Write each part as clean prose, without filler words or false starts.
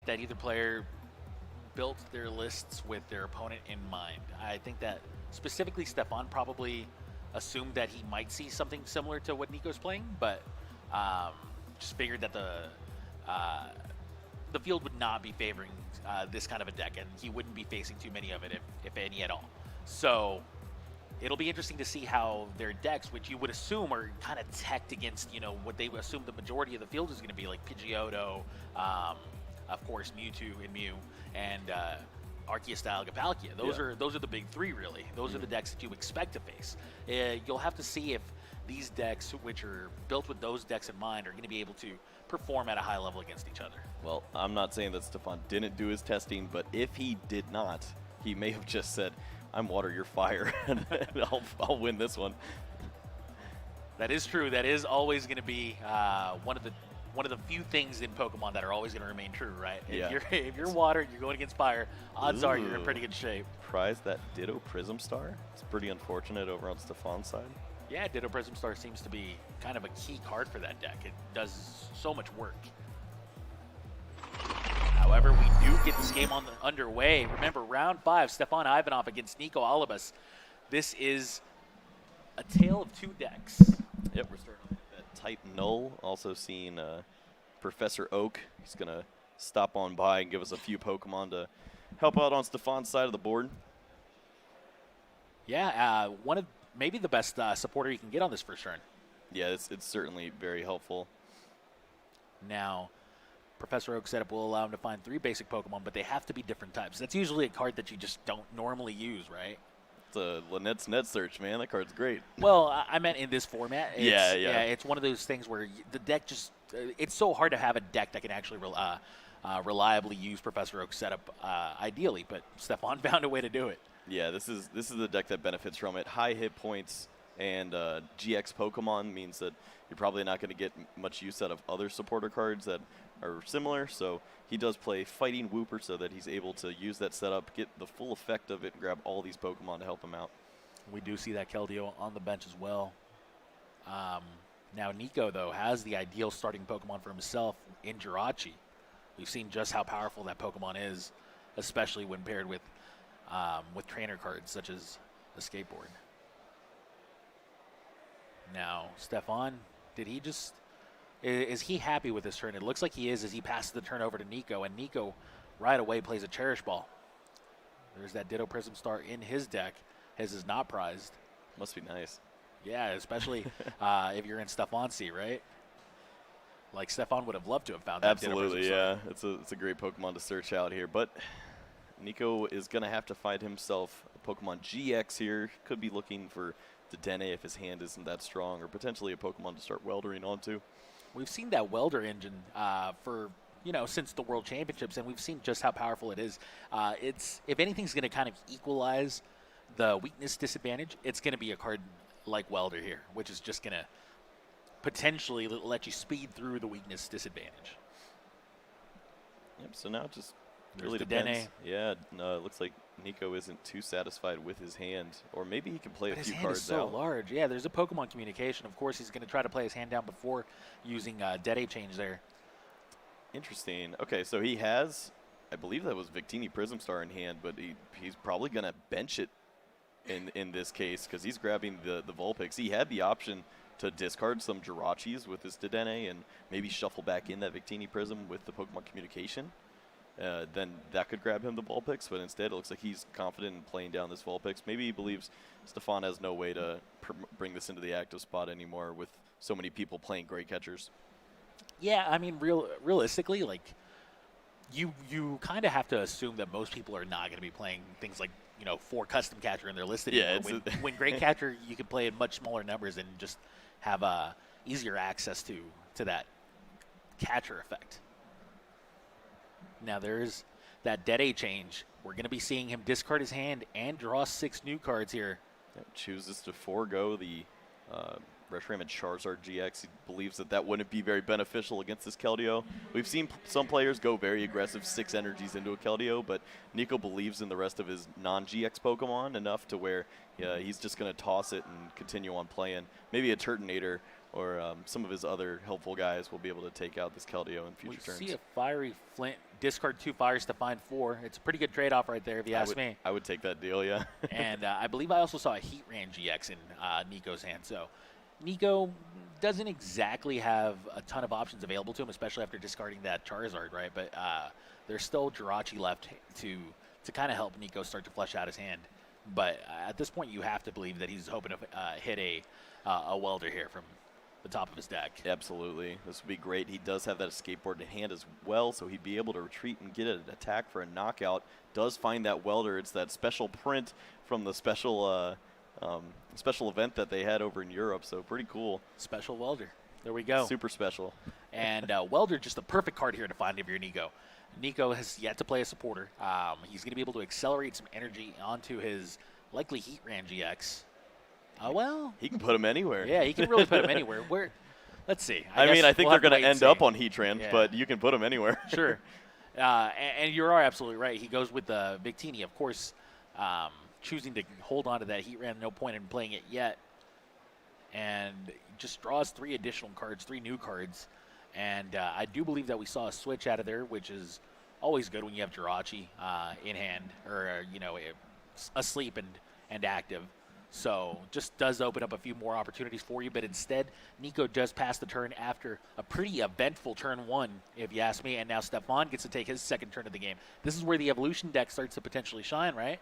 that either player built their lists with their opponent in mind. I think that specifically Stephane probably assumed that he might see something similar to what Nico's playing, but just figured that the field would not be favoring this kind of a deck, and he wouldn't be facing too many of it, if any at all. So it'll be interesting to see how their decks, which you would assume are kind of teched against, what they would assume the majority of the field is going to be, like Pidgeotto, of course Mewtwo and Mew, and Arceus-style Gapalkia. Those are the big three, really. Those are the decks that you expect to face. You'll have to see if these decks, which are built with those decks in mind, are going to be able to perform at a high level against each other. Well, I'm not saying that Stephane didn't do his testing, but if he did not, he may have just said, I'm water, you're fire, and I'll win this one. That is true. That is always going to be one of the few things in Pokemon that are always going to remain true, right? Yeah. If you're water and you're going against fire, odds are you're in pretty good shape. Prize that Ditto Prism Star. It's pretty unfortunate over on Stephane's side. Yeah, Ditto Prism Star seems to be kind of a key card for that deck. It does so much work. However, we do get this game underway. Remember, round 5, Stephane Ivanoff against Nico Alabas. This is a tale of two decks. Yep, we're starting off with that Type Null. Also seeing Professor Oak. He's going to stop on by and give us a few Pokemon to help out on Stephane's side of the board. Yeah, one of maybe the best supporter you can get on this first turn. Yeah, it's certainly very helpful. Now, Professor Oak's setup will allow him to find 3 basic Pokemon, but they have to be different types. That's usually a card that you just don't normally use, right? It's a Lynette's Net Search, man. That card's great. Well, I meant in this format. Yeah. It's one of those things where the deck just it's so hard to have a deck that can actually reliably use Professor Oak's setup ideally, but Stephane found a way to do it. Yeah, this is the deck that benefits from it. High hit points and GX Pokemon means that you're probably not going to get much use out of other supporter cards that are similar. So he does play Fighting Wooper so that he's able to use that setup, get the full effect of it, and grab all these Pokemon to help him out. We do see that Keldeo on the bench as well. Now Nico, though, has the ideal starting Pokemon for himself in Jirachi. We've seen just how powerful that Pokemon is, especially when paired with trainer cards such as a skateboard. Now, Stephane, is he happy with this turn? It looks like he is as he passes the turn over to Nico, and Nico right away plays a Cherish Ball. There's that Ditto Prism Star in his deck. His is not prized. Must be nice. Yeah, especially if you're in Stephane's seat, right? Like, Stephane would have loved to have found that. Absolutely, yeah. It's a great Pokemon to search out here, but Nico is going to have to find himself a Pokemon GX here. Could be looking for Dedenne if his hand isn't that strong, or potentially a Pokemon to start weldering onto. We've seen that welder engine since the World Championships, and we've seen just how powerful it is. If anything's going to kind of equalize the weakness disadvantage, it's going to be a card like Welder here, which is just going to potentially let you speed through the weakness disadvantage. Yep, so now it just There's really Dedenne. depends. Yeah, no, it looks like Nico isn't too satisfied with his hand, or maybe he can play But a his few hand cards is so out. large. Yeah, there's a Pokemon communication. Of course, he's going to try to play his hand down before using Dedenne change there. Interesting. Okay, so he has, I believe that was Victini Prism Star in hand, but he's probably going to bench it in this case because he's grabbing the Vulpix. He had the option to discard some Jirachis with his Dedenne and maybe shuffle back in that Victini Prism with the Pokemon communication. Then that could grab him the Vulpix, but instead it looks like he's confident in playing down this Vulpix. Maybe he believes Stephane has no way to bring this into the active spot anymore with so many people playing great catchers. Yeah, I mean, realistically, like, you kind of have to assume that most people are not going to be playing things like, 4 custom catcher in their list anymore. Yeah, when great catcher, you can play in much smaller numbers and just have easier access to that catcher effect. Now there's that Dedenne change. We're going to be seeing him discard his hand and draw 6 new cards here. Chooses to forego the Reshiram and Charizard GX. He believes that wouldn't be very beneficial against this Keldeo. We've seen some players go very aggressive 6 energies into a Keldeo, but Nico believes in the rest of his non-GX Pokemon enough to where he's just going to toss it and continue on playing. Maybe a Turtonator or some of his other helpful guys will be able to take out this Keldeo in future turns. We see a Fiery Flint discard 2 fires to find 4. It's a pretty good trade-off right there, if you ask me. I would take that deal, yeah. And I believe I also saw a Heat Ran GX in Nico's hand. So Nico doesn't exactly have a ton of options available to him, especially after discarding that Charizard, right? But there's still Jirachi left to kind of help Nico start to flesh out his hand. But at this point, you have to believe that he's hoping to hit a welder here from the top of his deck. Absolutely. This would be great. He does have that escape board in hand as well, so he'd be able to retreat and get an attack for a knockout. Does find that welder. It's that special print from the special special event that they had over in Europe, so pretty cool. Special welder. There we go. Super special. And welder, just the perfect card here to find if you're Nico. Nico has yet to play a supporter. He's going to be able to accelerate some energy onto his likely Heat Ran GX. Well, he can put him anywhere. Yeah, he can really put him anywhere. Let's see. I think they're going to end up on Heatran, but you can put him anywhere. Sure. And you are absolutely right. He goes with the Victini, of course, choosing to hold on to that Heatran. No point in playing it yet. And just draws 3 additional cards, 3 new cards. And I do believe that we saw a switch out of there, which is always good when you have Jirachi in hand or, asleep and active. So just does open up a few more opportunities for you. But instead, Nico does pass the turn after a pretty eventful turn 1, if you ask me. And now Stephane gets to take his second turn of the game. This is where the evolution deck starts to potentially shine, right?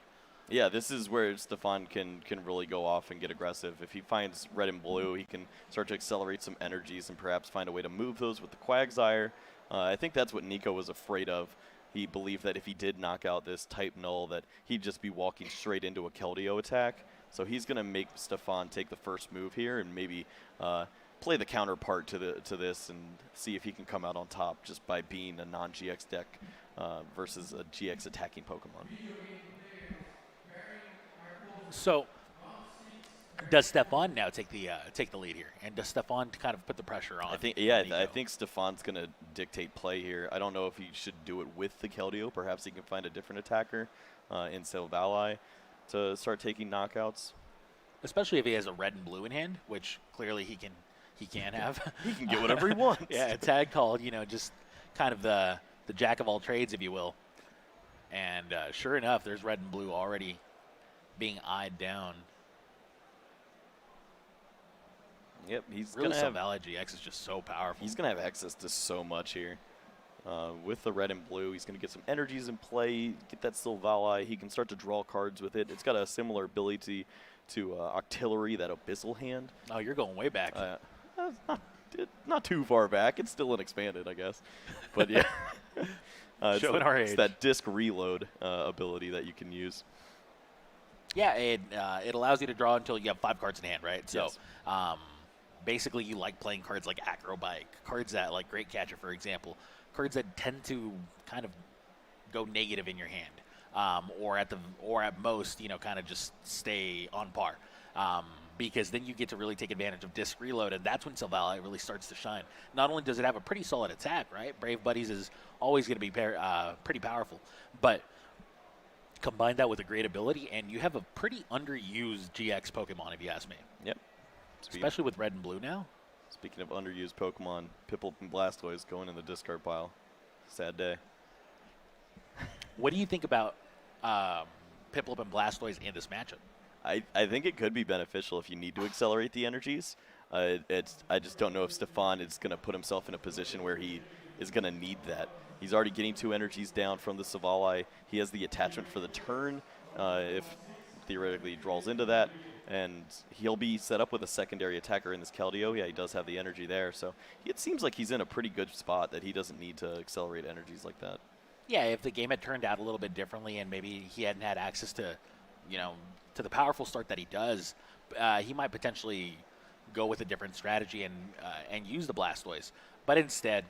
Yeah, this is where Stephane can really go off and get aggressive. If he finds red and blue, he can start to accelerate some energies and perhaps find a way to move those with the Quagsire. I think that's what Nico was afraid of. He believed that if he did knock out this type null, that he'd just be walking straight into a Keldeo attack. So he's going to make Stephane take the first move here and maybe play the counterpart to this and see if he can come out on top just by being a non-GX deck versus a GX attacking Pokemon. So does Stephane now take the lead here, and does Stephane kind of put the pressure on? I think Stephane's going to dictate play here. I don't know if he should do it with the Keldeo. Perhaps he can find a different attacker in Silvally to start taking knockouts. Especially if he has a red and blue in hand, which clearly he can have. He can get whatever he wants. Yeah, a tag called, just kind of the jack of all trades, if you will. And sure enough, there's red and blue already being eyed down. Yep, he's really going to have Silvally GX is just so powerful. He's going to have access to so much here. With the red and blue, he's going to get some energies in play, get that Silvally. He can start to draw cards with it. It's got a similar ability to Octillery, that Abyssal hand. Oh, you're going way back. Not too far back. It's still unexpanded, I guess. But yeah. Showing our age. It's that disc reload ability that you can use. Yeah, it allows you to draw until you have 5 cards in hand, right? So yes. Basically you like playing cards like Acrobike, cards that like Great Catcher, for example, cards that tend to kind of go negative in your hand, or at most, kind of just stay on par. Because then you get to really take advantage of disc reload, and that's when Silvally really starts to shine. Not only does it have a pretty solid attack, right? Brave Buddies is always going to be pretty powerful, but combine that with a great ability, and you have a pretty underused GX Pokemon, if you ask me. Yep. Especially with red and blue now. Speaking of underused Pokemon, Piplup and Blastoise going in the discard pile. Sad day. What do you think about Piplup and Blastoise in this matchup? I think it could be beneficial if you need to accelerate the energies. I just don't know if Stephane is going to put himself in a position where he is going to need that. He's already getting 2 energies down from the Silvally. He has the attachment for the turn if theoretically he draws into that. And he'll be set up with a secondary attacker in this Keldeo. Yeah, he does have the energy there. So it seems like he's in a pretty good spot that he doesn't need to accelerate energies like that. Yeah, if the game had turned out a little bit differently and maybe he hadn't had access to, to the powerful start that he does, he might potentially go with a different strategy and use the Blastoise. But instead,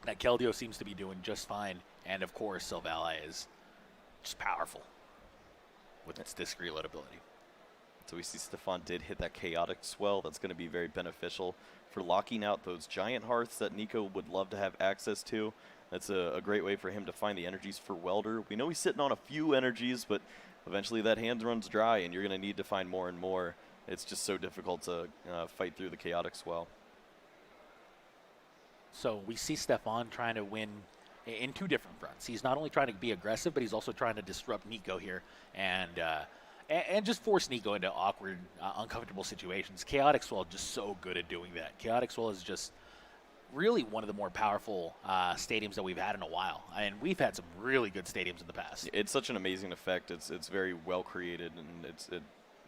that Keldeo seems to be doing just fine. And, of course, Silvally is just powerful with its disc reload ability. So we see Stephane did hit that Chaotic Swell. That's going to be very beneficial for locking out those Giant Hearths that Nico would love to have access to. That's a great way for him to find the energies for Welder. We know he's sitting on a few energies, but eventually that hand runs dry, and you're going to need to find more and more. It's just so difficult to fight through the Chaotic Swell. So we see Stephane trying to win in two different fronts. He's not only trying to be aggressive, but he's also trying to disrupt Nico here and just force Nico into awkward, uncomfortable situations. Chaotic Swell just so good at doing that. Chaotic Swell is just really one of the more powerful stadiums that we've had in a while. And we've had some really good stadiums in the past. It's such an amazing effect. It's very well created, and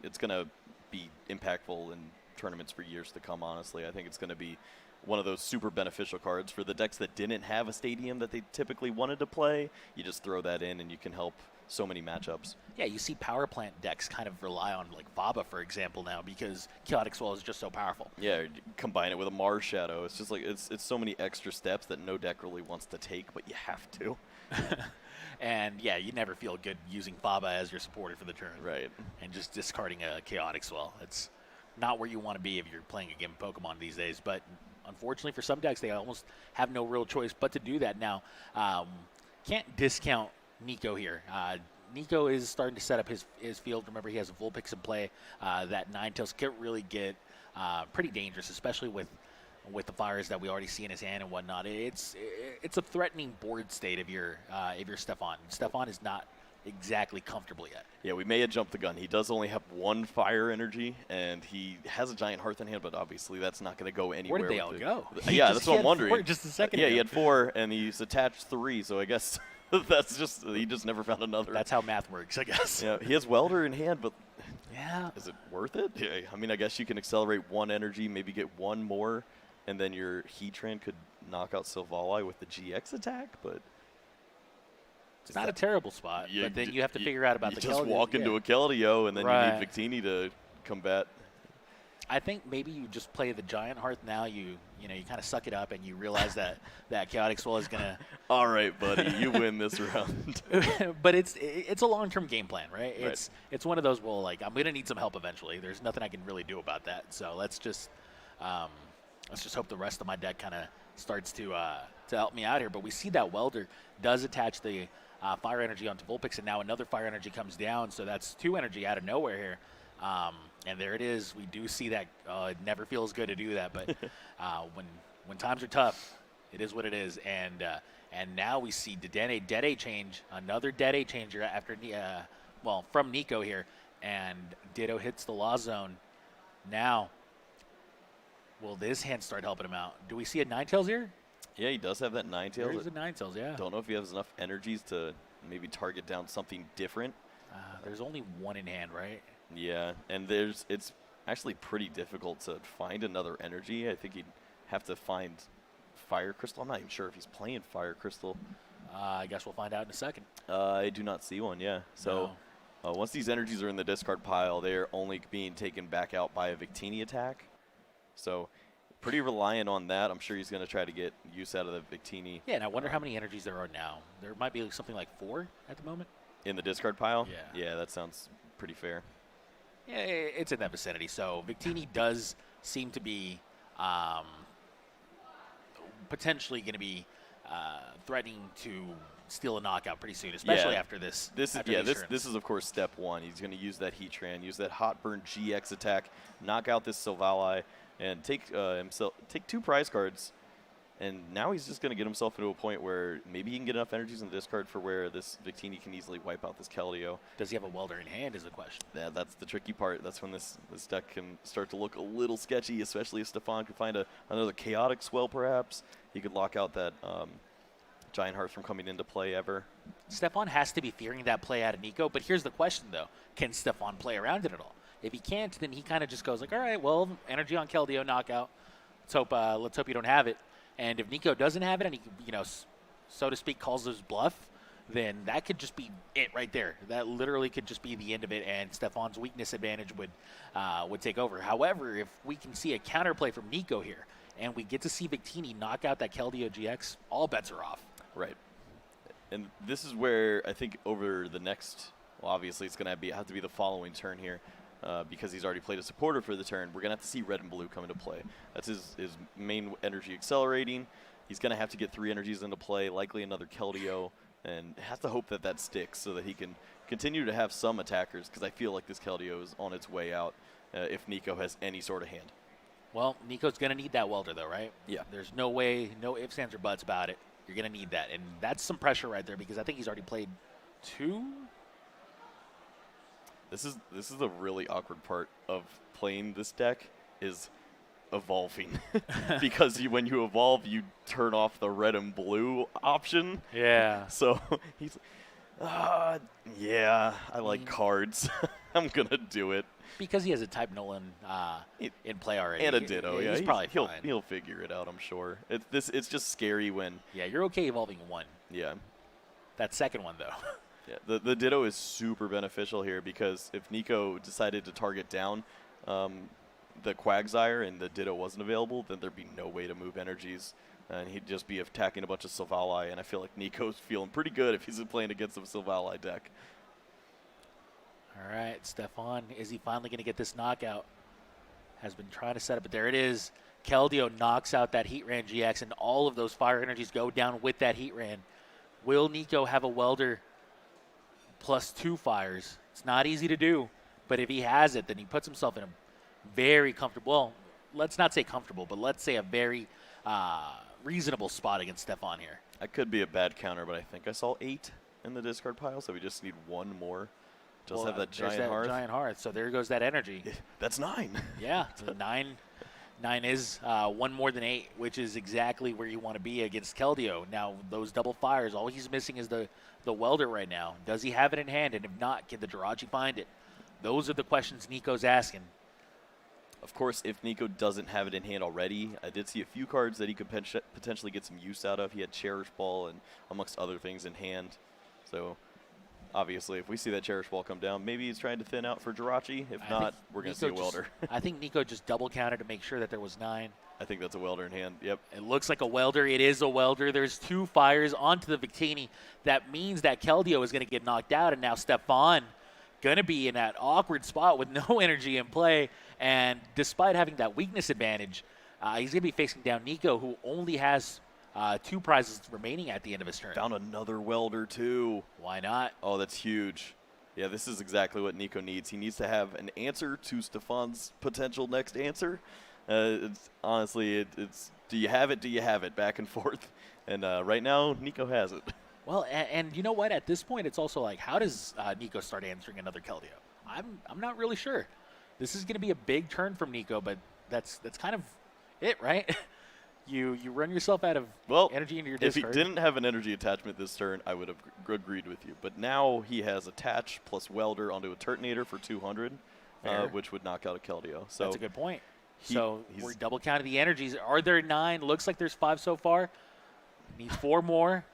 it's going to be impactful in tournaments for years to come, honestly. I think it's going to be one of those super beneficial cards for the decks that didn't have a stadium that they typically wanted to play. You just throw that in, and you can help so many matchups. Yeah, you see power plant decks kind of rely on like Vaba, for example, now because Chaotic Swell is just so powerful. Yeah, combine it with a Mars Shadow. It's just like it's so many extra steps that no deck really wants to take, but you have to. And yeah, you never feel good using Vaba as your supporter for the turn. Right. And just discarding a Chaotic Swell. It's not where you want to be if you're playing a game of Pokemon these days, but unfortunately for some decks, they almost have no real choice but to do that now. Can't discount Nico here. Nico is starting to set up his field. Remember, he has a Vulpix in play. That Ninetales can really get pretty dangerous, especially with the fires that we already see in his hand and whatnot. It's a threatening board state if you're Stephane. Stephane is not exactly comfortable yet. Yeah, we may have jumped the gun. He does only have one fire energy, and he has a giant hearth in hand, but obbly that's not going to go anywhere. Where did they all go? Yeah, that's what I'm wondering. Just a second Yeah, ago. he had 4, and he's attached 3, so I guess he just never found another. That's how math works, I guess. Yeah, he has Welder in hand, but yeah, is it worth it? Yeah, I mean, I guess you can accelerate 1 energy, maybe get 1 more, and then your Heatran could knock out Silvally with the GX attack, but it's not a terrible spot, but then you have to figure out about the Keldeo. You just walk into a Keldeo, and then you need Victini to combat. I think maybe you just play the Giant Hearth now. You kind of suck it up, and you realize that Chaotic Swell is gonna. All right, buddy, you win this round. But it's a long-term game plan, right? It's one of those. Well, like I'm gonna need some help eventually. There's nothing I can really do about that. So let's just hope the rest of my deck kind of starts to help me out here. But we see that Welder does attach the fire energy onto Vulpix, and now another fire energy comes down. So that's 2 energy out of nowhere here. And there it is. We do see that. It never feels good to do that, but when times are tough, it is what it is. And now we see the Dede change, another Dede changer after from Nico here, and Ditto hits the Law Zone. Now, will this hand start helping him out? Do we see a Ninetales here? Yeah, he does have that Ninetales. There's a Ninetales, yeah. Don't know if he has enough energies to maybe target down something different. There's only 1 in hand, right? Yeah, and it's actually pretty difficult to find another energy. I think he'd have to find Fire Crystal. I'm not even sure if he's playing Fire Crystal. I guess we'll find out in a second. I do not see one, yeah. So once these energies are in the discard pile, they're only being taken back out by a Victini attack. So pretty reliant on that. I'm sure he's going to try to get use out of the Victini. Yeah, and I wonder how many energies there are now. There might be something like 4 at the moment. In the discard pile? Yeah. Yeah, that sounds pretty fair. Yeah, it's in that vicinity. So Victini does seem to be potentially going to be threatening to steal a knockout pretty soon, especially after this. This is of course step 1. He's going to use that Heatran, use that Hot Burn GX attack, knock out this Silvally, and take 2 prize cards. And now he's just going to get himself into a point where maybe he can get enough energies in the discard for where this Victini can easily wipe out this Keldeo. Does he have a Welder in hand is the question. Yeah, that's the tricky part. That's when this deck can start to look a little sketchy, especially if Stephane could find another Chaotic Swell perhaps. He could lock out that Giant Hearth from coming into play ever. Stephane has to be fearing that play out of Nico, but here's the question though. Can Stephane play around it at all? If he can't, then he kind of just goes like, all right, well, energy on Keldeo, knockout. Let's hope you don't have it. And if Nico doesn't have it and he, so to speak, calls his bluff, then that could just be it right there. That literally could just be the end of it, and Stephane's weakness advantage would take over. However, if we can see a counterplay from Nico here, and we get to see Victini knock out that Keldeo GX, all bets are off. Right. And this is where I think over the next, well, obviously it's going to have to be the following turn here. Because he's already played a supporter for the turn, we're going to have to see red and blue come into play. That's his main energy accelerating. He's going to have to get 3 energies into play, likely another Keldeo, and has to hope that sticks so that he can continue to have some attackers, because I feel like this Keldeo is on its way out if Nico has any sort of hand. Well, Nico's going to need that Welder, though, right? Yeah. There's no way, no ifs, ands, or buts about it. You're going to need that. And that's some pressure right there because I think he's already played 2. This is the really awkward part of playing this deck is evolving because when you evolve, you turn off the red and blue option. Yeah. So he's, yeah, I like cards. I'm gonna do it. Because he has a type Nolan in play already. And a Ditto, yeah. He's probably fine. He'll figure it out, I'm sure. It's just scary when. Yeah, you're okay evolving 1. Yeah. That second one, though. Yeah, the Ditto is super beneficial here because if Nico decided to target down the Quagsire and the Ditto wasn't available, then there'd be no way to move energies. And he'd just be attacking a bunch of Sylvali, and I feel like Nico's feeling pretty good if he's playing against a Sylvali deck. All right, Stephane, is he finally going to get this knockout? Has been trying to set up, but there it is. Keldeo knocks out that Heatran GX, and all of those fire energies go down with that Heatran. Will Nico have a welder plus 2 fires? It's not easy to do, but if he has it, then he puts himself in a very comfortable, well, let's not say comfortable, but let's say a very reasonable spot against Stephane here. I could be a bad counter, but I think I saw 8 in the discard pile, so we just need 1 more. Just have that giant hearth. So there goes that energy. That's 9. Yeah, so 9 is 1 more than 8, which is exactly where you want to be against Keldeo. Now, those double fires, all he's missing is the welder right now. Does he have it in hand? And if not, can the Jirachi find it? Those are the questions Nico's asking. Of course, if Nico doesn't have it in hand already, I did see a few cards that he could potentially get some use out of. He had Cherish Ball and amongst other things in hand. So, obviously, if we see that Cherish Ball come down, maybe he's trying to thin out for Jirachi. If not, we're going to see a welder. I think Nico just double counted to make sure that there was 9. I think that's a welder in hand. Yep. It looks like a welder. It is a welder. There's 2 fires onto the Victini. That means that Keldeo is going to get knocked out, and now Stephane going to be in that awkward spot with no energy in play. And despite having that weakness advantage, he's going to be facing down Nico, who only has 2 prizes remaining at the end of his turn. Found another welder, too. Why not? Oh, that's huge. Yeah, this is exactly what Nico needs. He needs to have an answer to Stephane's potential next answer. Honestly, it's do you have it, do you have it, back and forth. And right now, Nico has it. Well, and you know what? At this point, it's also like, how does Nico start answering another Keldeo? I'm not really sure. This is going to be a big turn from Nico, but that's kind of it, right? You run yourself out of energy into your discard. If he didn't have an energy attachment this turn, I would have agreed with you. But now he has attach plus welder onto a Turtonator for 200, which would knock out a Keldeo. So that's a good point. So we're double counting the energies. Are there 9? Looks like there's 5 so far. Needs 4 more.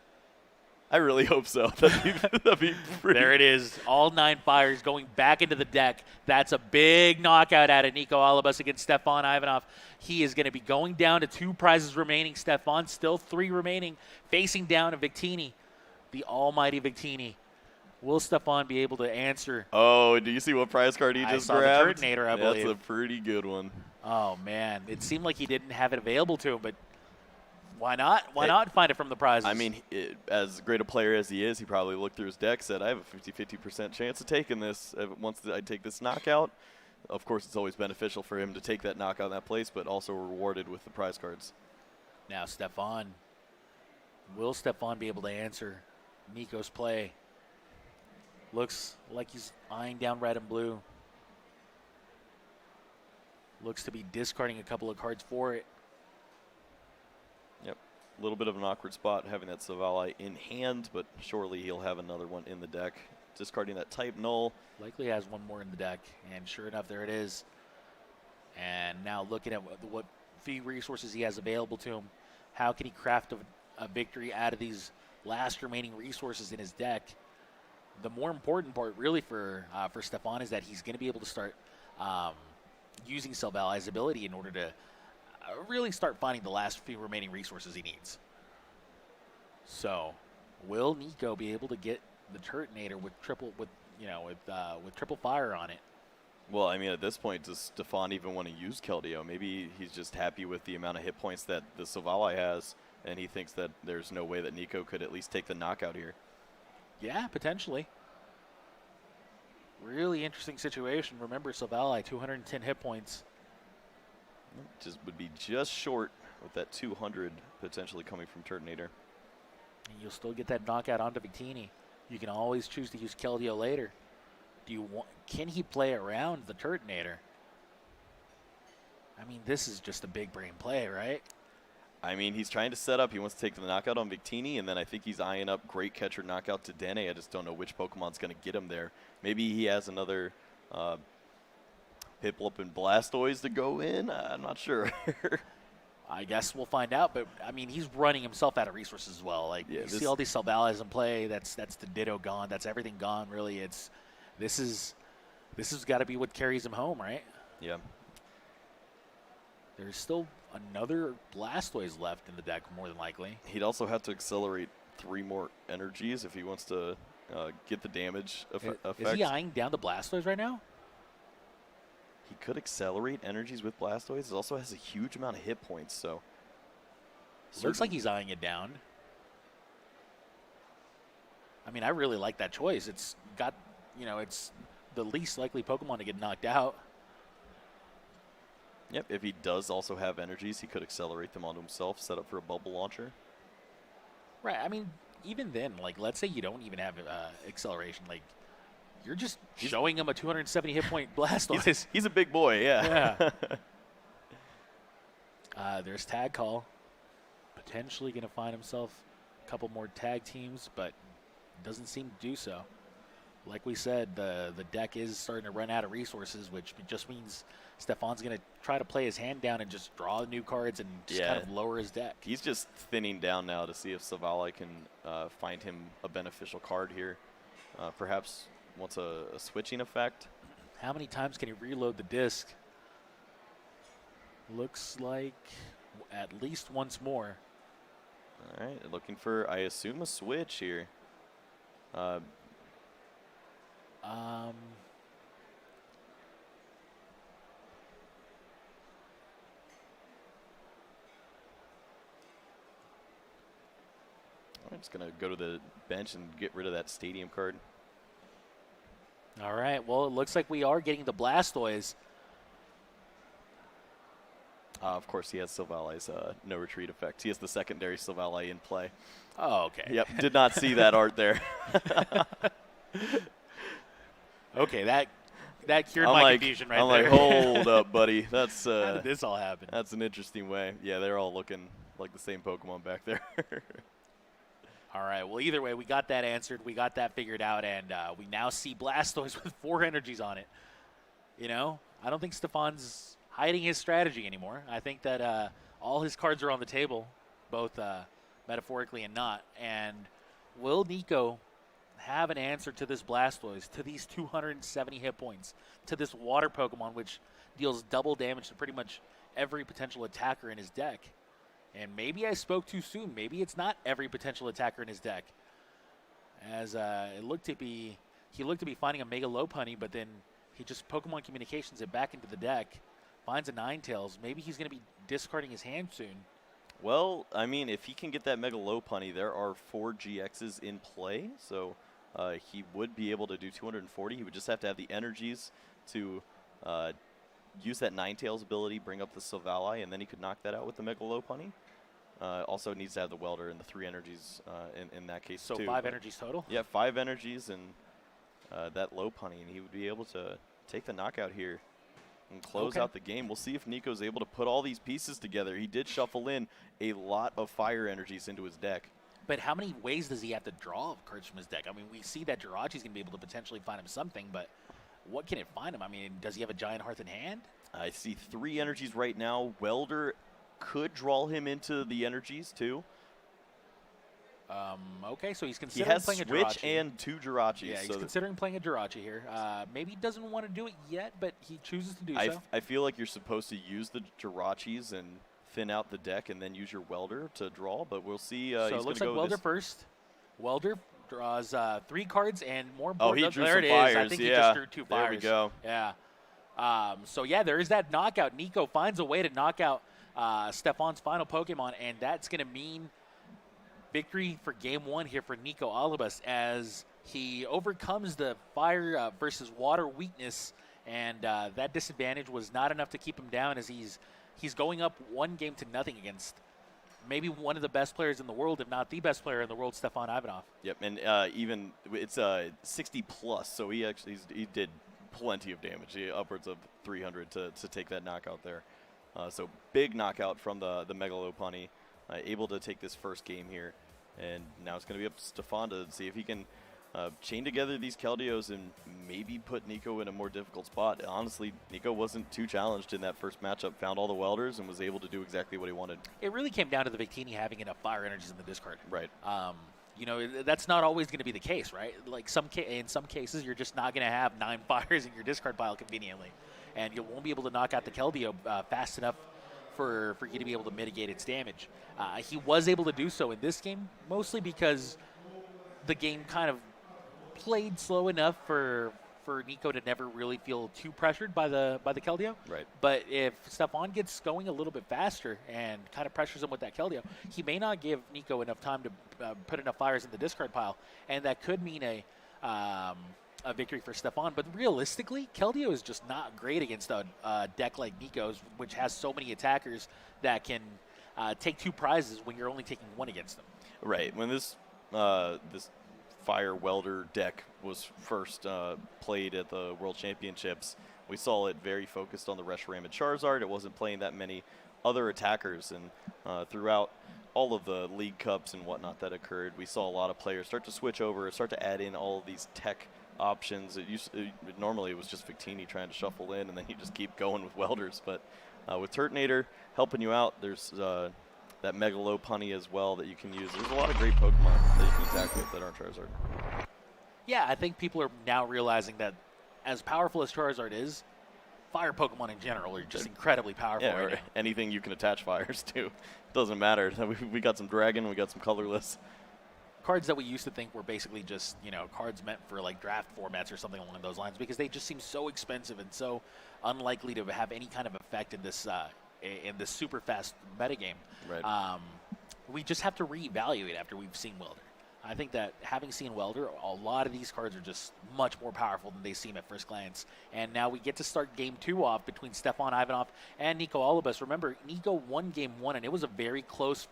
I really hope so. That'd be pretty. There it is. All 9 fires going back into the deck. That's a big knockout out of Nico Alabas against Stephane Ivanoff. He is going to be going down to 2 prizes remaining. Stephane still 3 remaining, facing down a Victini, the almighty Victini. Will Stephane be able to answer? Oh, do you see what prize card he just grabbed? The Turtonator, I believe. That's a pretty good one. Oh, man. It seemed like he didn't have it available to him, but why not? Why not find it from the prizes? I mean, as great a player as he is, he probably looked through his deck, said, I have a 50% chance of taking this once I take this knockout. Of course, it's always beneficial for him to take that knockout in that place, but also rewarded with the prize cards. Now, Stephane. Will Stephane be able to answer Nico's play? Looks like he's eyeing down red and blue. Looks to be discarding a couple of cards for it. Yep. A little bit of an awkward spot having that Sylvali in hand, but surely he'll have another one in the deck. Discarding that type null. Likely has 1 more in the deck, and sure enough, there it is. And now looking at what few resources he has available to him, how can he craft a victory out of these last remaining resources in his deck? The more important part, really, for Stephane is that he's going to be able to start using Sylvali's ability in order to really start finding the last few remaining resources he needs. So, will Nico be able to get the Turtonator with triple fire on it? Well, I mean, at this point, does Stephane even want to use Keldeo? Maybe he's just happy with the amount of hit points that the Sylvali has, and he thinks that there's no way that Nico could at least take the knockout here. Yeah, potentially. Really interesting situation. Remember, Sylvali, 210 hit points. Just would be just short with that 200 potentially coming from Turtonator. And you'll still get that knockout onto Victini. You can always choose to use Keldeo later. Can he play around the Turtonator? I mean, this is just a big brain play, right? I mean, he's trying to set up. He wants to take the knockout on Victini, and then I think he's eyeing up great catcher knockout to Dene. I just don't know which Pokemon's going to get him there. Maybe he has another Piplup and Blastoise to go in. I'm not sure. I guess we'll find out, but I mean, he's running himself out of resources as well. Like, you see all these Salvalas in play. That's the Ditto gone. That's everything gone. Really, this has got to be what carries him home, right? Yeah. There's still another Blastoise left in the deck, more than likely. He'd also have to accelerate 3 more energies if he wants to get the damage effect. Is he eyeing down the Blastoise right now? He could accelerate energies with Blastoise. It also has a huge amount of hit points, so. Looks like he's eyeing it down. I mean, I really like that choice. It's got, it's the least likely Pokemon to get knocked out. Yep, if he does also have energies, he could accelerate them onto himself, set up for a bubble launcher. Right, I mean, even then, like, let's say you don't even have acceleration. Like, you're just showing him a 270 hit point Blastoise. He's a big boy, yeah. There's Tag Call. Potentially going to find himself a couple more tag teams, but doesn't seem to do so. Like we said, the deck is starting to run out of resources, which just means Stephane's going to try to play his hand down and just draw new cards and just kind of lower his deck. He's just thinning down now to see if Savala can find him a beneficial card here. Perhaps wants a switching effect. How many times can he reload the disc? Looks like at least once more. All right, looking for, I assume, a switch here. I'm just going to go to the bench and get rid of that stadium card. All right, well, it looks like we are getting the Blastoise. Of course, he has Silvali's no retreat effect. He has the secondary Silvali in play. Oh, okay. Yep, did not see that art there. Okay, that cured my confusion right there. I'm like, hold up, buddy. That's how did this all happen? That's an interesting way. Yeah, they're all looking like the same Pokemon back there. All right, well, either way, we got that answered. We got that figured out, and we now see Blastoise with 4 energies on it. I don't think Stephane's hiding his strategy anymore. I think that all his cards are on the table, both metaphorically and not. And will Nico have an answer to this Blastoise, to these 270 hit points, to this water Pokemon, which deals double damage to pretty much every potential attacker in his deck? And maybe I spoke too soon. Maybe it's not every potential attacker in his deck. As he looked to be finding a Mega Lopunny, but then he just Pokemon communications it back into the deck, finds a Ninetales. Maybe he's going to be discarding his hand soon. Well, I mean, if he can get that Mega Lopunny, there are 4 GXs in play, so he would be able to do 240. He would just have to have the energies to use that Ninetales ability, bring up the Silvally, and then he could knock that out with the Mega Lopunny. Also needs to have the Welder and the 3 energies in that case, too. So 5 energies total? Yeah, 5 energies and that Lopunny, and he would be able to take the knockout here and close out the game. We'll see if Nico's able to put all these pieces together. He did shuffle in a lot of fire energies into his deck. But how many ways does he have to draw cards from his deck? I mean, we see that Jirachi's going to be able to potentially find him something, but what can it find him? I mean, does he have a Giant Hearth in hand? I see 3 energies right now. Welder could draw him into the energies, too. Okay, so he's considering playing a Jirachi. He has Switch and 2 Jirachis. Yeah, he's considering playing a Jirachi here. Maybe he doesn't want to do it yet, but he chooses to do so. I feel like you're supposed to use the Jirachis and thin out the deck and then use your Welder to draw, but we'll see. So it looks like Welder first. Welder draws 3 cards and more. Oh, he drew there some it fires. Is. I think he just drew 2 fires. There we go. Yeah. So, yeah, there is that knockout. Nico finds a way to knock out Stephane's final Pokemon, and that's going to mean victory for Game 1 here for Nico Alabas as he overcomes the fire versus water weakness, and that disadvantage was not enough to keep him down as he's going up 1-0 against maybe one of the best players in the world, if not the best player in the world, Stephane Ivanoff. Yep, and even it's 60 plus, so he did plenty of damage, upwards of 300 to take that knockout there. So big knockout from the Megalopunny, able to take this first game here, and now it's going to be up to Stephane to see if he can chain together these Keldeos and maybe put Nico in a more difficult spot. Honestly, Nico wasn't too challenged in that first matchup, found all the welders, and was able to do exactly what he wanted. It really came down to the Victini having enough fire energies in the discard. Right. You know, that's not always going to be the case, right? Like in some cases, you're just not going to have 9 fires in your discard pile conveniently, and you won't be able to knock out the Keldeo fast enough for you to be able to mitigate its damage. He was able to do so in this game, mostly because the game kind of played slow enough for Nico to never really feel too pressured by the Keldeo. Right. But if Stephane gets going a little bit faster and kind of pressures him with that Keldeo, he may not give Nico enough time to put enough fires in the discard pile, and that could mean a victory for Stephane. But realistically, Keldeo is just not great against a deck like Nico's, which has so many attackers that can take 2 prizes when you're only taking 1 against them. Right. When this Fire Welder deck was first played at the World Championships, we saw it very focused on the Reshiram and Charizard. It wasn't playing that many other attackers, and throughout all of the League Cups and whatnot that occurred, we saw a lot of players start to switch over, start to add in all of these tech options. Normally it was just Victini trying to shuffle in, and then you just keep going with welders. But with Turtonator helping you out, there's that Megalopunny as well that you can use. There's a lot of great Pokemon that you can attack with that aren't Charizard. Yeah, I think people are now realizing that as powerful as Charizard is, fire Pokemon in general are just incredibly powerful. Yeah, or anything you can attach fires to. Doesn't matter. We got some Dragon, we got some Colorless. Cards that we used to think were basically just, cards meant for like draft formats or something along those lines, because they just seem so expensive and so unlikely to have any kind of effect in this super fast metagame. Right. We just have to reevaluate after we've seen Welder. I think that having seen Welder, a lot of these cards are just much more powerful than they seem at first glance. And now we get to start game 2 off between Stephane Ivanoff and Nico Alabas. Remember, Nico won game 1, and it was a very close,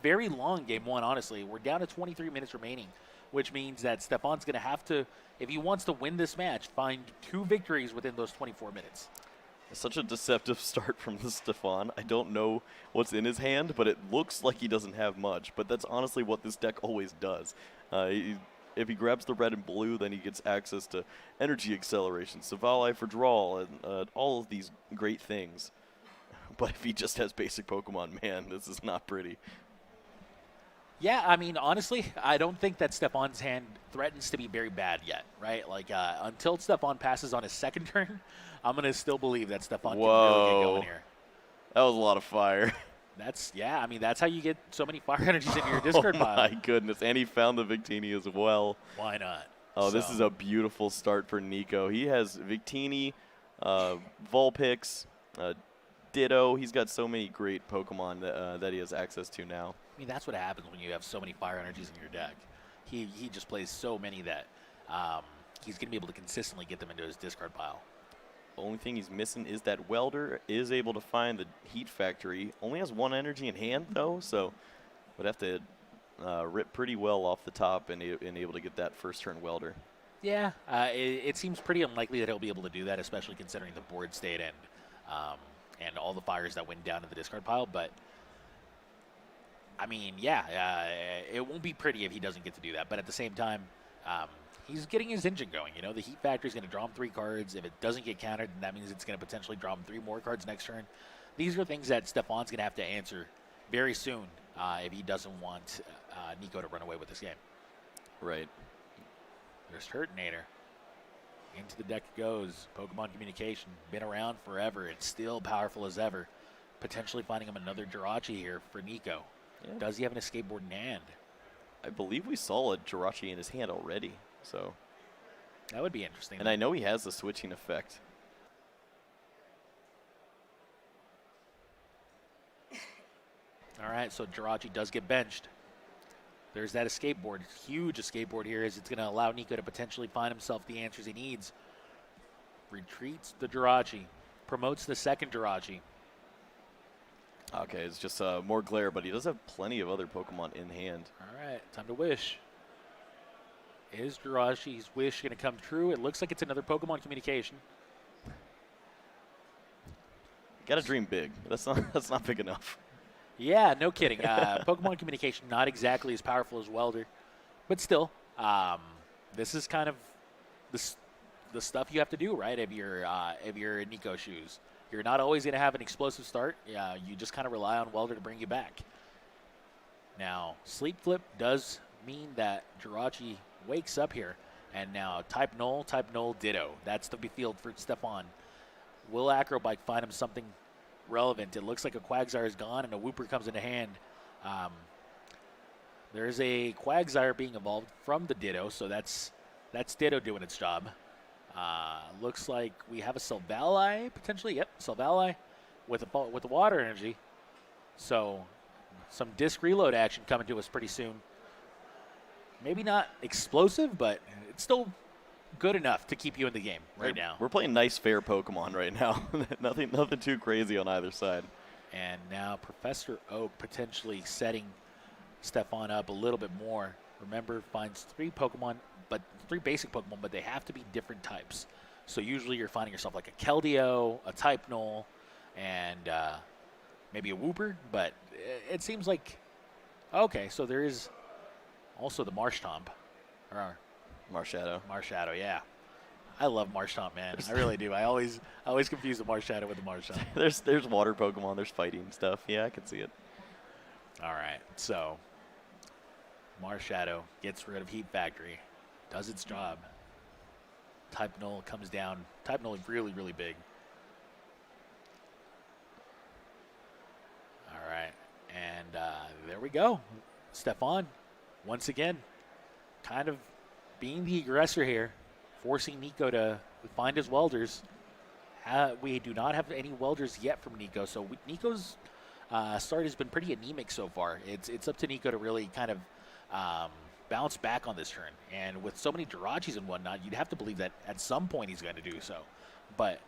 very long game 1, honestly. We're down to 23 minutes remaining, which means that Stephane's going to have to, if he wants to win this match, find 2 victories within those 24 minutes. Such a deceptive start from the Stephane. I don't know what's in his hand, but it looks like he doesn't have much. But that's honestly what this deck always does. If he grabs the red and blue, then he gets access to energy acceleration, Savali for draw, and all of these great things. But if he just has basic Pokemon, man, this is not pretty. Yeah, I mean, honestly, I don't think that Stephane's hand threatens to be very bad yet, right? Like, until Stephane passes on his second turn, I'm going to still believe that Stephane can really get going here. That was a lot of fire. That's how you get so many fire energies into your discard pile. Oh, my goodness. And he found the Victini as well. Why not? Oh, this is a beautiful start for Nico. He has Victini, Vulpix, Ditto. He's got so many great Pokemon that he has access to now. I mean, that's what happens when you have so many fire energies in your deck. He just plays so many that he's going to be able to consistently get them into his discard pile. The only thing he's missing is that Welder is able to find the Heat Factory. Only has 1 energy in hand, though, so would have to rip pretty well off the top and able to get that first turn Welder. Yeah, it seems pretty unlikely that he'll be able to do that, especially considering the board state and all the fires that went down in the discard pile. But, I mean, yeah, it won't be pretty if he doesn't get to do that. But at the same time, he's getting his engine going. The Heat Factory is going to draw him 3 cards. If it doesn't get countered, then that means it's going to potentially draw him 3 more cards next turn. These are things that Stephane's going to have to answer very soon if he doesn't want Nico to run away with this game. Right. There's Turtonator. Into the deck it goes. Pokemon Communication. Been around forever. It's still powerful as ever. Potentially finding him another Jirachi here for Nico. Yeah. Does he have an escape board in hand? I believe we saw a Jirachi in his hand already. So that would be interesting. And I know he has the switching effect. All right, so Jirachi does get benched. There's that escape board. Huge escape board here, as it's going to allow Nico to potentially find himself the answers he needs. Retreats the Jirachi. Promotes the second Jirachi. Okay, it's just more glare, but he does have plenty of other Pokemon in hand. All right, time to wish. Is Jirachi's wish going to come true? It looks like it's another Pokemon communication. Gotta dream big. That's not big enough. Yeah, no kidding. Pokemon communication not exactly as powerful as Welder, but still, this is kind of the stuff you have to do, right? If you're in Nico's shoes, you're not always going to have an explosive start. You just kind of rely on Welder to bring you back. Now, Sleep Flip does mean that Jirachi wakes up here, and now type Null, Ditto. That's the field for Stephane. Will Acrobike find him something relevant? It looks like a Quagsire is gone and a Wooper comes into hand. There's a Quagsire being evolved from the Ditto, so that's Ditto doing its job. Looks like we have a Silvally potentially. Yep, Silvally with the water energy. So some disc reload action coming to us pretty soon. Maybe not explosive, but it's still good enough to keep you in the game right now. We're playing nice, fair Pokemon right now. nothing too crazy on either side. And now Professor Oak potentially setting Stephane up a little bit more. Remember, finds three basic Pokemon, but they have to be different types. So usually you're finding yourself like a Keldeo, a type Null, and maybe a Wooper. But it seems like, okay, so there is also the Marshtomp. Marshadow, yeah. I love Marshtomp, man. I really do. I always confuse the Marshadow with the Marshtomp. there's water Pokemon. There's fighting stuff. Yeah, I can see it. All right, so Marshadow gets rid of Heat Factory, does its job. Type Null comes down. Type Null is really, really big. All right, and there we go. Stephane, once again, kind of being the aggressor here, forcing Nico to find his Welders. We do not have any Welders yet from Nico, so Nico's start has been pretty anemic so far. It's up to Nico to really kind of bounce back on this turn. And with so many Jirachis and whatnot, you'd have to believe that at some point he's going to do so. But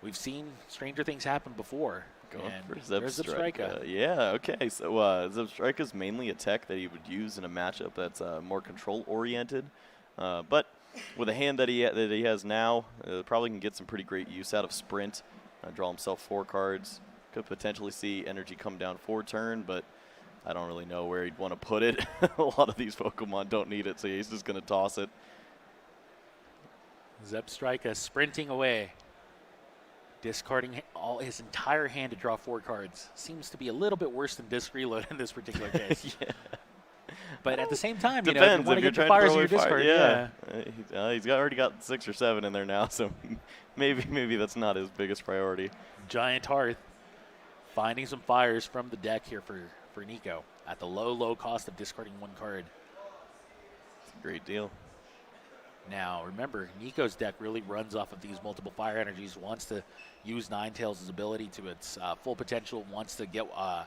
we've seen stranger things happen before. Going for Zebstrika. Yeah, okay. So Zebstrika is mainly a tech that he would use in a matchup that's more control-oriented. But with a hand that he has now, probably can get some pretty great use out of Sprint. Draw himself 4 cards. Could potentially see energy come down 4 turn, but I don't really know where he'd want to put it. A lot of these Pokemon don't need it, so he's just going to toss it. Zebstrika sprinting away. Discarding his entire hand to draw 4 cards. Seems to be a little bit worse than disc reload in this particular case. Yeah. But at the same time, depends. You want to get the fires in your discard. Yeah. He's already got 6 or 7 in there now, so maybe that's not his biggest priority. Giant Hearth finding some fires from the deck here for Nico at the low cost of discarding 1 card. It's a great deal. Now, remember, Nico's deck really runs off of these multiple fire energies, wants to use Ninetales' ability to its full potential, wants to get a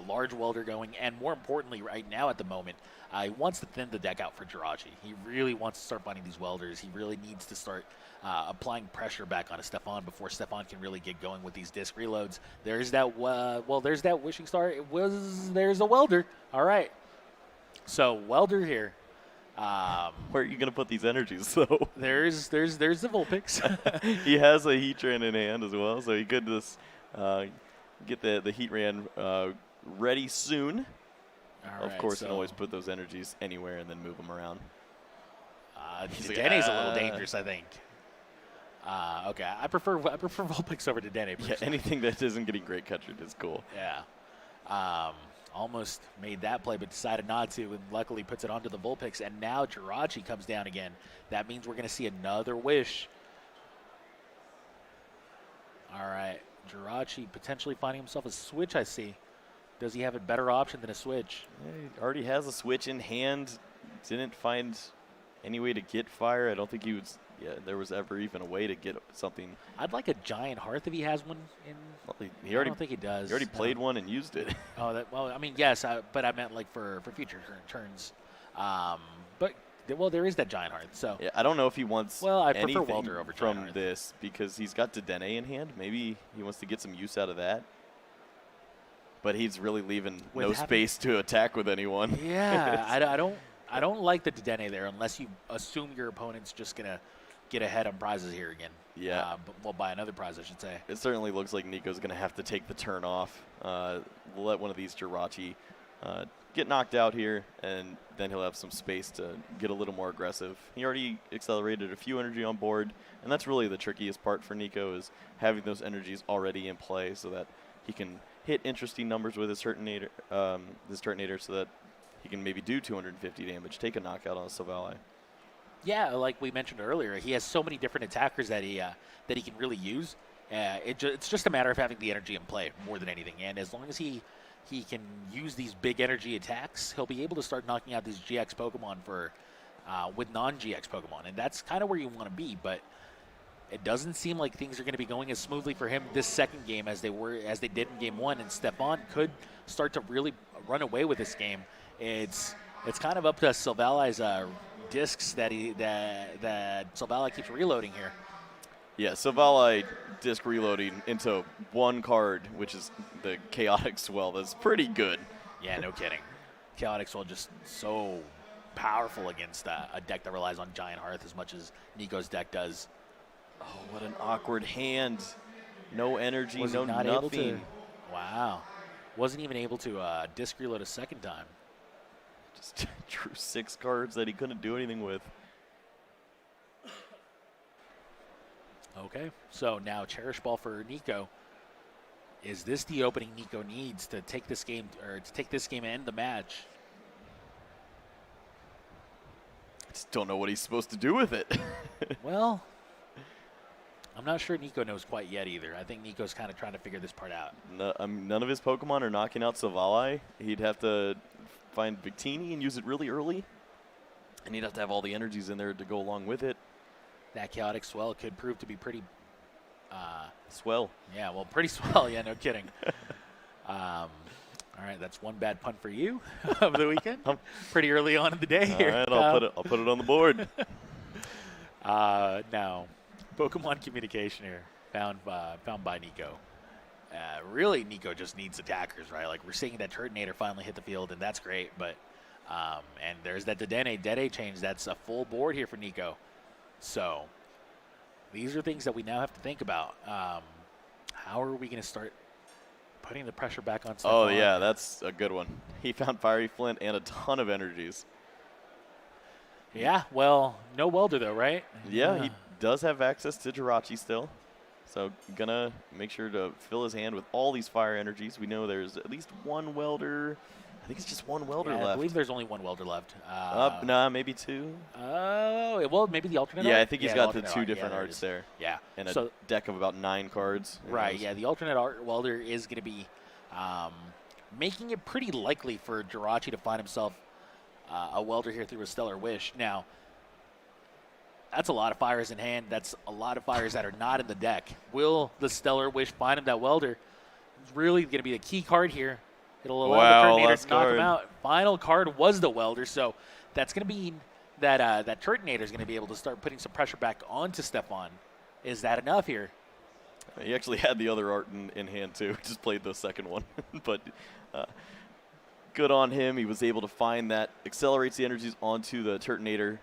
large Welder going, and more importantly, right now at the moment, he wants to thin the deck out for Jirachi. He really wants to start finding these Welders. He really needs to start applying pressure back onto Stephane before Stephane can really get going with these disc reloads. There's that, there's that Wishing Star. There's a Welder. All right. So, Welder here. Where are you going to put these energies, though? There's the Vulpix. He has a Heatran in hand as well, so he could just get the Heatran ready soon. All of right, course, so you can always put those energies anywhere and then move them around. Denne's a little dangerous, I think. Okay, I prefer Vulpix over to Denne. Yeah, anything that isn't getting great catchered is cool. Yeah. Almost made that play, but decided not to, and luckily puts it onto the Vulpix. And now Jirachi comes down again. That means we're going to see another wish. All right, Jirachi potentially finding himself a switch, I see. Does he have a better option than a switch? Yeah, he already has a switch in hand. Didn't find any way to get fire. I don't think there was ever even a way to get something. I'd like a Giant Hearth if he has one. I don't think he does. He already played one and used it. Oh, well, I mean, yes, but I meant like for future turns. But there is that Giant Hearth. So yeah, I don't know if he wants. Well, I prefer anything Welder over from Giant Hearth. this because he's got Dedenne in hand. Maybe he wants to get some use out of that. but he's really leaving With no having- space to attack with anyone. Yeah, I don't like the Dedenne there unless you assume your opponent's just gonna get ahead on prizes here again. Yeah. Well, buy another prize, I should say. It certainly looks like Nico's going to have to take the turn off, let one of these Jirachi get knocked out here, and then he'll have some space to get a little more aggressive. He already accelerated a few energy on board, and that's really the trickiest part for Nico is having those energies already in play so that he can hit interesting numbers with his Turtonator, so that he can maybe do 250 damage, take a knockout on a Silvally. Yeah, like we mentioned earlier, he has so many different attackers that he can really use. It's just a matter of having the energy in play more than anything. And as long as he can use these big energy attacks, he'll be able to start knocking out these GX Pokemon with non-GX Pokemon. And that's kind of where you want to be. But it doesn't seem like things are going to be going as smoothly for him this second game as they did in game one. And Stephane could start to really run away with this game. It's kind of up to Silvalli's discs that Silvally keeps reloading here. Yeah, Silvally disc reloading into one card, which is the Chaotic Swell. That's pretty good. Yeah, no kidding. Chaotic Swell just so powerful against a deck that relies on Giant Hearth as much as Nico's deck does. Oh, what an awkward hand. No energy, Was no he not nothing. able to? Wow. Wasn't even able to disc reload a second time. Just drew 6 cards that he couldn't do anything with. Okay, so now Cherish Ball for Nico. Is this the opening Nico needs to take this game, or to take this game and end the match? I just don't know what he's supposed to do with it. Well, I'm not sure Nico knows quite yet either. I think Nico's kind of trying to figure this part out. No, none of his Pokemon are knocking out Silvally. He'd have to find Victini and use it really early. And he'd have to have all the energies in there to go along with it. That Chaotic Swell could prove to be pretty... Swell. Yeah, well, pretty swell. Yeah, no kidding. All right, that's one bad pun for you of the weekend. Pretty early on in the day here. All right, I'll put it on the board. Now, Pokemon communication here found by Nico. Really, Nico just needs attackers, right? Like, we're seeing that Turtonator finally hit the field, and that's great. But and there's that Dedenne change. That's a full board here for Nico. So these are things that we now have to think about. How are we going to start putting the pressure back on Stephane? Oh, yeah, that's a good one. He found Fiery Flint and a ton of energies. Yeah, well, no welder, though, right? Yeah, he does have access to Jirachi still. So gonna make sure to fill his hand with all these fire energies. We know there's at least one welder. I think it's just one welder left. I believe there's only one welder left. Nah, maybe 2. Oh, well, maybe the alternate Yeah, art? I think he's got the 2 different arts there. Yeah. And a deck of about 9 cards. Right, yeah, the alternate art welder is going to be making it pretty likely for Jirachi to find himself a welder here through a Stellar Wish. Now, that's a lot of fires in hand. That's a lot of fires that are not in the deck. Will the Stellar Wish find him that welder? It's really going to be the key card here. It'll allow the Turtonator to knock him out. Final card was the welder, so that's going to mean that that Turtonator is going to be able to start putting some pressure back onto Stephane. Is that enough here? He actually had the other art in hand, too. Just played the second one. But good on him. He was able to find that. Accelerates the energies onto the Turtonator.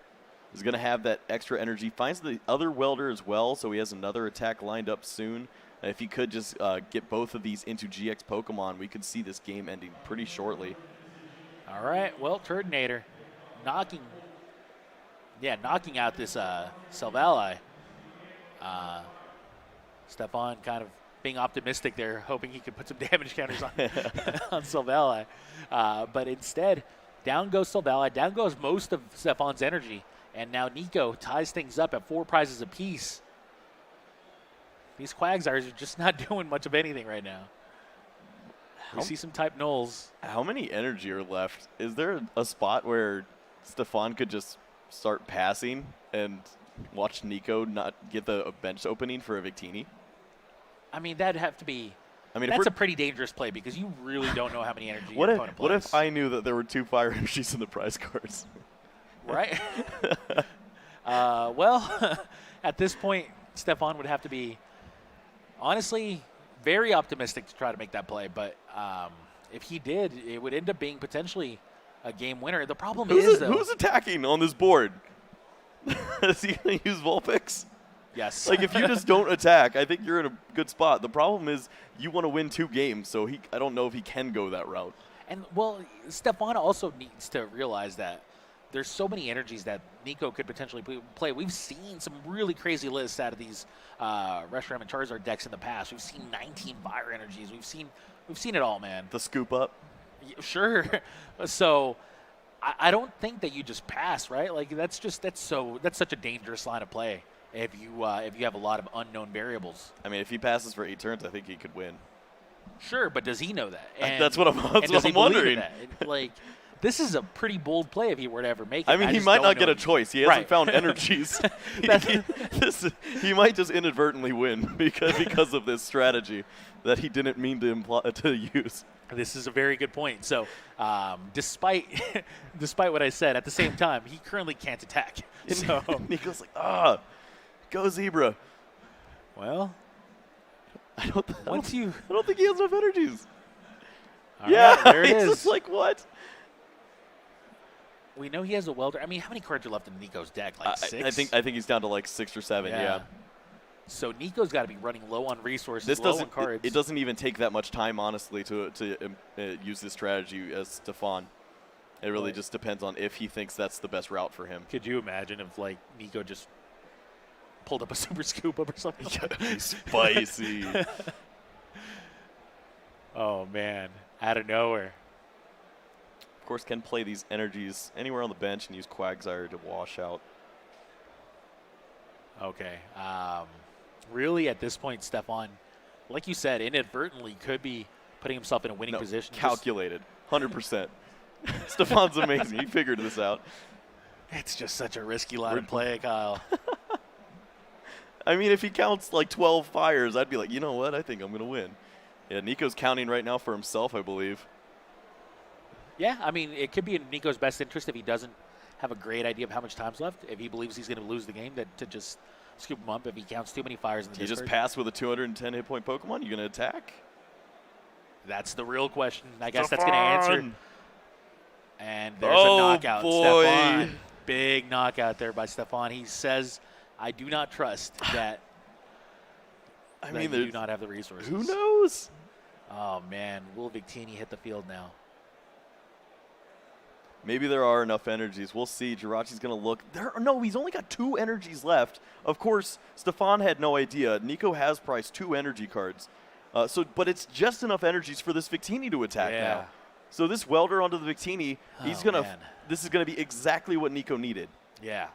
He's going to have that extra energy. Finds the other welder as well, so he has another attack lined up soon. If he could just get both of these into GX Pokemon, we could see this game ending pretty shortly. All right, well, Turtonator knocking out this Silvally. Stephane kind of being optimistic there, hoping he could put some damage counters on, on Silvally. But instead, down goes Silvally, down goes most of Stephane's energy. And now Nico ties things up at 4 prizes apiece. These Quagsires are just not doing much of anything right now. We see some type nulls. How many energy are left? Is there a spot where Stephane could just start passing and watch Nico not get the bench opening for a Victini? I mean, that'd have to be... that's a pretty dangerous play because you really don't know how many energy your opponent plays. What if I knew that there were 2 fire energies in the prize cards? Right? Well, at this point, Stephane would have to be... honestly, very optimistic to try to make that play, but If he did, it would end up being potentially a game winner. The problem Who's is, though. who's attacking on this board? Is he going to use Vulpix? Yes. Like, if you just don't attack, I think you're in a good spot. The problem is you want to win 2 games, so I don't know if he can go that route. And, well, Stephane also needs to realize that there's so many energies that Nico could potentially play. We've seen some really crazy lists out of these Reshiram and Charizard decks in the past. We've seen 19 fire energies. We've seen it all, man. The scoop up. Sure. So I don't think that you just pass, right? Like that's such a dangerous line of play if you have a lot of unknown variables. I mean, if he passes for 8 turns, I think he could win. Sure, but does he know that? And, that's what I'm wondering. That? Like, this is a pretty bold play if he were to ever make it. I mean, he might not get a choice. He hasn't found energies. He might just inadvertently win because of this strategy that he didn't mean to use. This is a very good point. So, despite what I said, at the same time, he currently can't attack. So Nico's like, go Zebra. Well, I don't think he has enough energies. Right, there it he's is. just like, what? We know he has a welder. I mean, how many cards are left in Nico's deck? Like 6? I think he's down to like 6 or 7. Yeah. So Nico's got to be running low on resources, On cards. It doesn't even take that much time, honestly, to use this strategy as Stephane. It really just depends on if he thinks that's the best route for him. Could you imagine if like Nico just pulled up a super scoop up or something? Spicy. Oh man, out of nowhere. Of course, can play these energies anywhere on the bench and use Quagsire to wash out. Okay. Really, at this point, Stephane, like you said, inadvertently could be putting himself in a winning position. Calculated, 100%. Stephane's amazing. He figured this out. It's just such a risky line of play, Kyle. I mean, if he counts like 12 fires, I'd be like, you know what? I think I'm going to win. Yeah, Nico's counting right now for himself, I believe. Yeah, I mean, it could be in Nico's best interest if he doesn't have a great idea of how much time's left. If he believes he's going to lose the game, to just scoop him up. If he counts too many fires in the You just pass with a 210 hit point Pokemon? You going to attack? That's the real question. I guess that's going to answer. And there's a knockout. Boy. Stephane, big knockout there by Stephane. He says, I do not trust that. I mean, you do not have the resources. Who knows? Oh, man. Will Victini hit the field now? Maybe there are enough energies. We'll see. Jirachi's going to look. No, he's only got 2 energies left. Of course, Stephane had no idea. Nico has priced 2 energy cards. But it's just enough energies for this Victini to attack now. So this welder onto the Victini, this is going to be exactly what Nico needed. Yeah,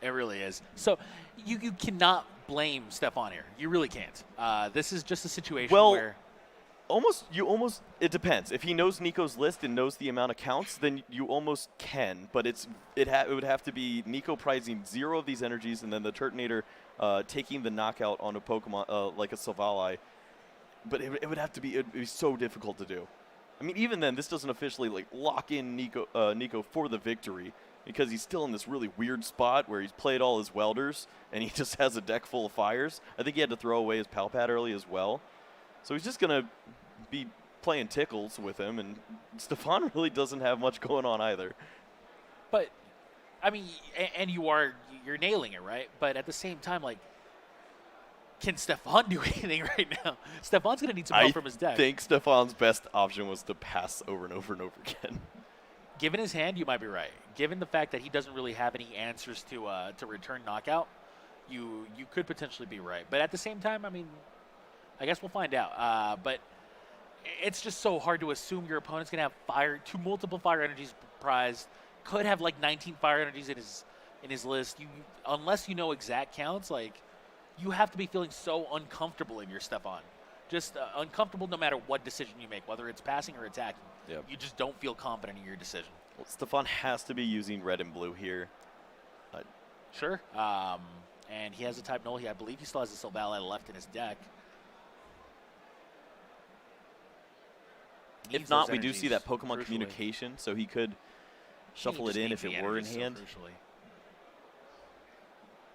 it really is. So you cannot blame Stephane here. You really can't. This is just a situation where... It depends. If he knows Nico's list and knows the amount of counts, then you almost can. But it would have to be Nico prizing 0 of these energies and then the Turtonator taking the knockout on a Pokemon like a Silvally. But it would have to be, it'd be so difficult to do. I mean, even then, this doesn't officially like lock in Nico for the victory because he's still in this really weird spot where he's played all his welders and he just has a deck full of fires. I think he had to throw away his Palpad early as well. So he's just going to be playing tickles with him, and Stephane really doesn't have much going on either. But, I mean, and you're nailing it, right? But at the same time, like, can Stephane do anything right now? Stephane's going to need some help from his deck. I think Stephane's best option was to pass over and over and over again. Given his hand, you might be right. Given the fact that he doesn't really have any answers to return knockout, you could potentially be right. But at the same time, I mean, I guess we'll find out. But it's just so hard to assume your opponent's going to have multiple fire energies prized. Could have like 19 fire energies in his list. Unless you know exact counts, like you have to be feeling so uncomfortable in your Stephane. Just uncomfortable no matter what decision you make, whether it's passing or attacking. Yep. You just don't feel confident in your decision. Well, Stephane has to be using red and blue here. Sure. And he has a type null. I believe he still has a Silvally left in his deck. If not, we do see that Pokemon communication, so he could shuffle it in if it were in hand.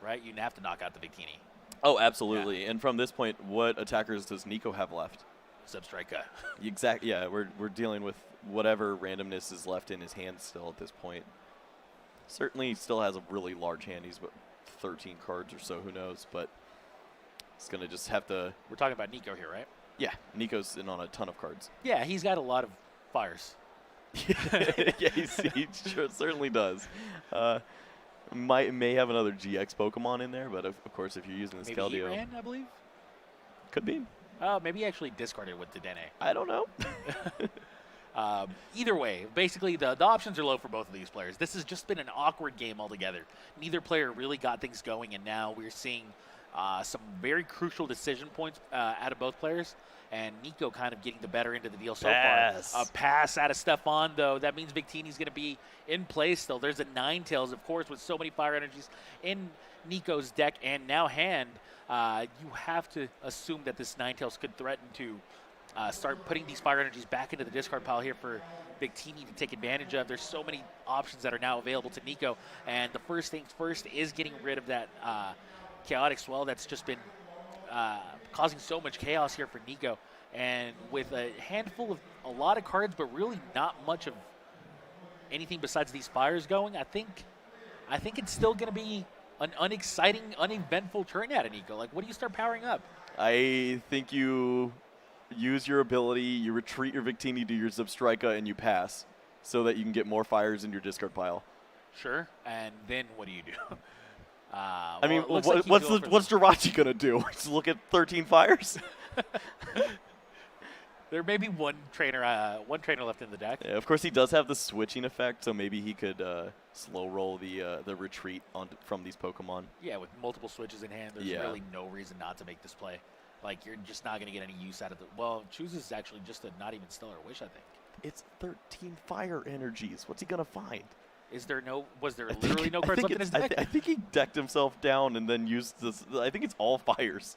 Right? You'd have to knock out the Victini. Oh, absolutely. Yeah. And from this point, what attackers does Nico have left? Zebstrika. Exactly. Yeah, we're dealing with whatever randomness is left in his hand still at this point. Certainly still has a really large hand. He's about 13 cards or so. Who knows? But it's gonna just have to. We're talking about Nico here, right? Yeah, Nico's in on a ton of cards. Yeah, he's got a lot of fires. Yeah, he sure, certainly does. May have another GX Pokemon in there, but of course, if you're using this Maybe Keldeo, Heatran, I believe. could be. Maybe he actually discarded with Dedenne. I don't know. Either way, basically the options are low for both of these players. This has just been an awkward game altogether. Neither player really got things going, and now we're seeing some very crucial decision points out of both players. And Nico kind of getting the better end of the deal so far. A pass out of Stephane, though. That means Victini's going to be in play still. There's a Ninetales, of course, with so many fire energies in Nico's deck and now hand. You have to assume that this Ninetales could threaten to start putting these fire energies back into the discard pile here for Victini to take advantage of. There's so many options that are now available to Nico. And the first things first is getting rid of that chaotic swell that's just been causing so much chaos here for Nico. And with a handful of a lot of cards, but really not much of anything besides these fires going, I think it's still going to be an unexciting, uneventful turn out of Nico. Like, what do you start powering up? I think you use your ability, you retreat your Victini to your Zebstrika, and you pass so that you can get more fires in your discard pile. Sure. And then what do you do? I mean, what's Jirachi going to do? Just look at 13 fires? There may be one trainer left in the deck. Yeah, of course, he does have the switching effect, so maybe he could slow roll the retreat from these Pokemon. Yeah, with multiple switches in hand, there's really no reason not to make this play. Like, you're just not going to get any use out of the... Well, chooses actually just a not even Stellar Wish, I think. It's 13 fire energies. What's he going to find? Was there literally no cards left in his deck? I think he decked himself down and then used this. I think it's all fires.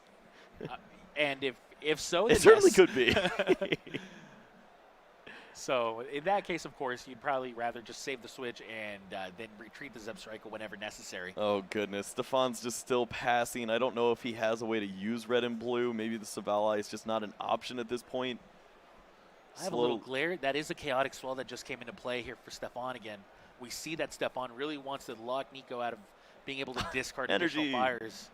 And if so, it certainly could be. So in that case, of course, you'd probably rather just save the switch and then retreat the Zebstrika whenever necessary. Oh, goodness. Stephane's just still passing. I don't know if he has a way to use red and blue. Maybe the Savala is just not an option at this point. I have a little glare. That is a chaotic swell that just came into play here for Stephane again. We see that Stephane really wants to lock Nico out of being able to discard additional fires.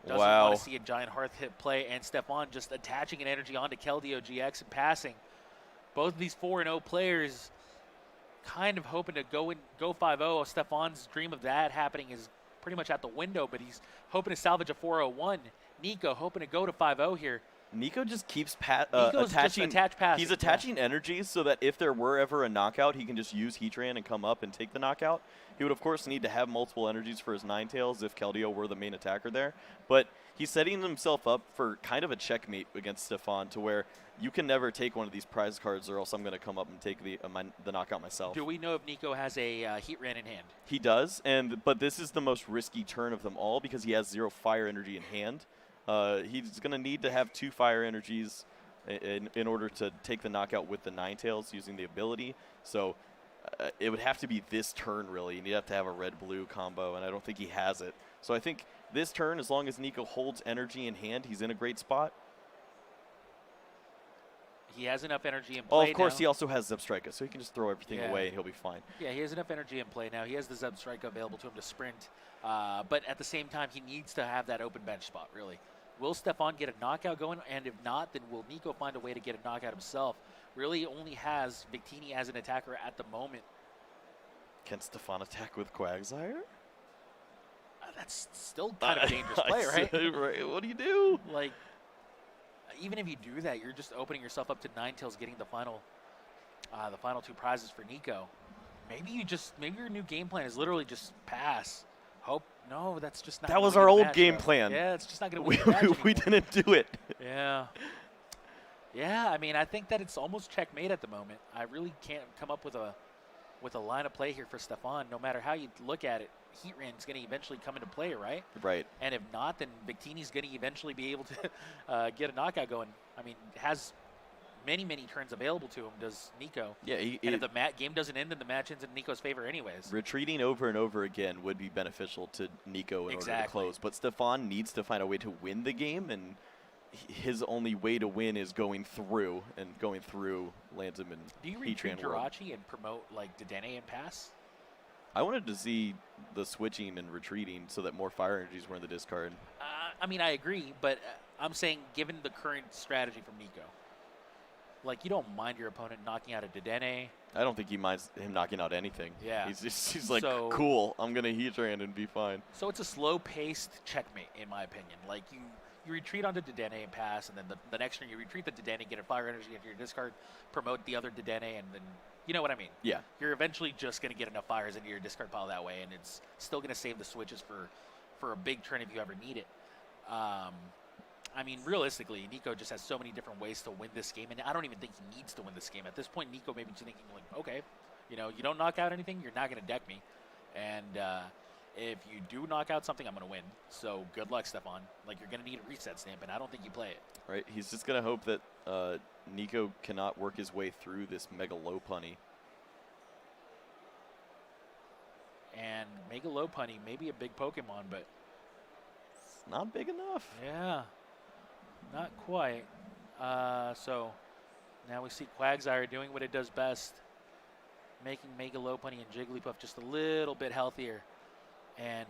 Doesn't want to see a giant Hearth hit play, and Stephane just attaching an energy onto Keldeo GX and passing. Both of these 4-0 players kind of hoping to go 5-0. Stephane's dream of that happening is pretty much out the window, but he's hoping to salvage a 4-0-1. Nico hoping to go to 5-0 here. Nico just keeps attaching. He's attaching energies so that if there were ever a knockout, he can just use Heatran and come up and take the knockout. He would, of course, need to have multiple energies for his Ninetales if Keldeo were the main attacker there. But he's setting himself up for kind of a checkmate against Stephane, to where you can never take one of these prize cards, or else I'm going to come up and take the knockout myself. Do we know if Nico has a Heatran in hand? He does, but this is the most risky turn of them all because he has 0 fire energy in hand. He's going to need to have 2 fire energies in order to take the knockout with the Ninetales using the ability. So it would have to be this turn, really, and you'd have to have a red-blue combo, and I don't think he has it. So I think this turn, as long as Nico holds energy in hand, he's in a great spot. He has enough energy in play. Oh, of course, now. he also has Zebstrika, so he can just throw everything away and he'll be fine. Yeah, he has enough energy in play now. He has the Zebstrika available to him to sprint. But at the same time, he needs to have that open bench spot, really. Will Stephane get a knockout going? And if not, then will Nico find a way to get a knockout himself? Really only has Victini as an attacker at the moment. Can Stephane attack with Quagsire? That's still kind of a dangerous play, right? Right. What do you do? Like, even if you do that, you're just opening yourself up to Ninetales getting the final 2 prizes for Nico. Maybe your new game plan is literally just pass. Hope. No, that's just not. That was our old game plan. Yeah, it's just not going to win. We didn't do it. Yeah. Yeah, I mean, I think that it's almost checkmate at the moment. I really can't come up with a line of play here for Stephane. No matter how you look at it, Heatran's going to eventually come into play, right? Right. And if not, then Victini's going to eventually be able to get a knockout going. I mean, has many turns available to him, does Nico. Yeah. And if the game doesn't end, then the match ends in Nico's favor anyways. Retreating over and over again would be beneficial to Nico in order to close. But Stephane needs to find a way to win the game, and his only way to win is going through, and going through lands him in Do you Heatran retreat World. Jirachi and promote like Dedenne and pass? I wanted to see the switching and retreating so that more fire energies were in the discard. I mean, I agree, but I'm saying given the current strategy from Nico, like you don't mind your opponent knocking out a Dedenne. I don't think he minds him knocking out anything. Yeah. He's like, So- cool, I'm going to Heatran and be fine. So it's a slow-paced checkmate, in my opinion. Like you retreat onto Dedenne and pass, and then the next turn you retreat the Dedenne, get a fire energy into your discard, promote the other Dedenne, and then you know what I mean. Yeah. You're eventually just going to get enough fires into your discard pile that way, and it's still going to save the switches for a big turn if you ever need it. I mean, realistically, Nico just has so many different ways to win this game, and I don't even think he needs to win this game. At this point, Nico may be just thinking, like, okay, you know, you don't knock out anything, you're not going to deck me. And if you do knock out something, I'm going to win. So good luck, Stephane. Like, you're going to need a reset stamp, and I don't think you play it. Right, he's just going to hope that Nico cannot work his way through this Mega Lopunny. And Mega Lopunny may be a big Pokemon, but It's not big enough. yeah, not quite. So now we see Quagsire doing what it does best, making Mega Lopunny and Jigglypuff just a little bit healthier. And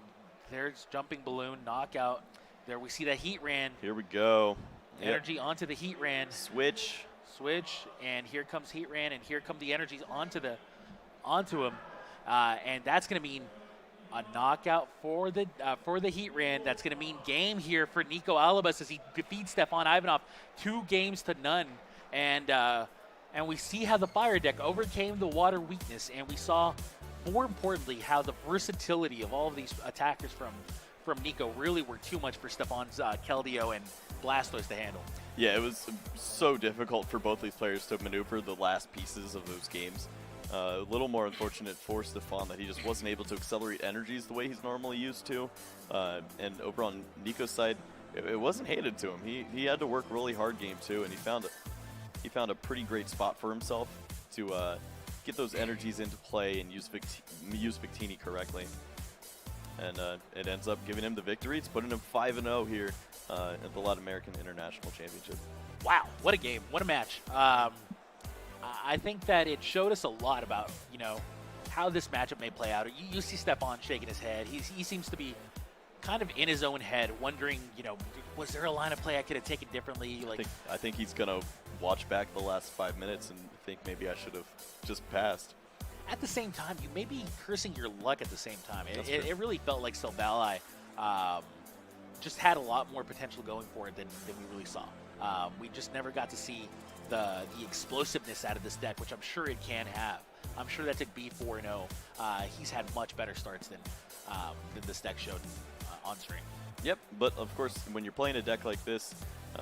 there's Jumping Balloon, knockout. There we see that Heatran. Here we go. Yep. Energy onto the Heatran. Switch. Switch, and here comes Heatran, and here come the energies onto him. And that's going to mean a knockout for the Heatran. That's going to mean game here for Nico Alabas as he defeats Stephane Ivanoff 2-0. And we see how the fire deck overcame the water weakness, and we saw, more importantly, how the versatility of all of these attackers from Nico really were too much for Stephane's Keldeo and Blastoise to handle. Yeah, it was so difficult for both these players to maneuver the last pieces of those games. A little more unfortunate for Stephane that he just wasn't able to accelerate energies the way he's normally used to. And over on Nico's side, it wasn't hated to him. He had to work really hard game two, and he found a pretty great spot for himself to get those energies into play and use Victini correctly. And it ends up giving him the victory. It's putting him 5-0 here at the Latin American International Championship. Wow, what a game, what a match. I think that it showed us a lot about, you know, how this matchup may play out. You see Stephane shaking his head. He seems to be kind of in his own head, wondering, you know, was there a line of play I could have taken differently? Like, I think he's going to watch back the last 5 minutes and think maybe I should have just passed. at the same time, you may be cursing your luck at the same time. It really felt like Silvally just had a lot more potential going for it than we really saw. We just never got to see the explosiveness out of this deck, which I'm sure it can have. I'm sure that took B4-0. He's had much better starts than this deck showed on stream. Yep, but of course, when you're playing a deck like this,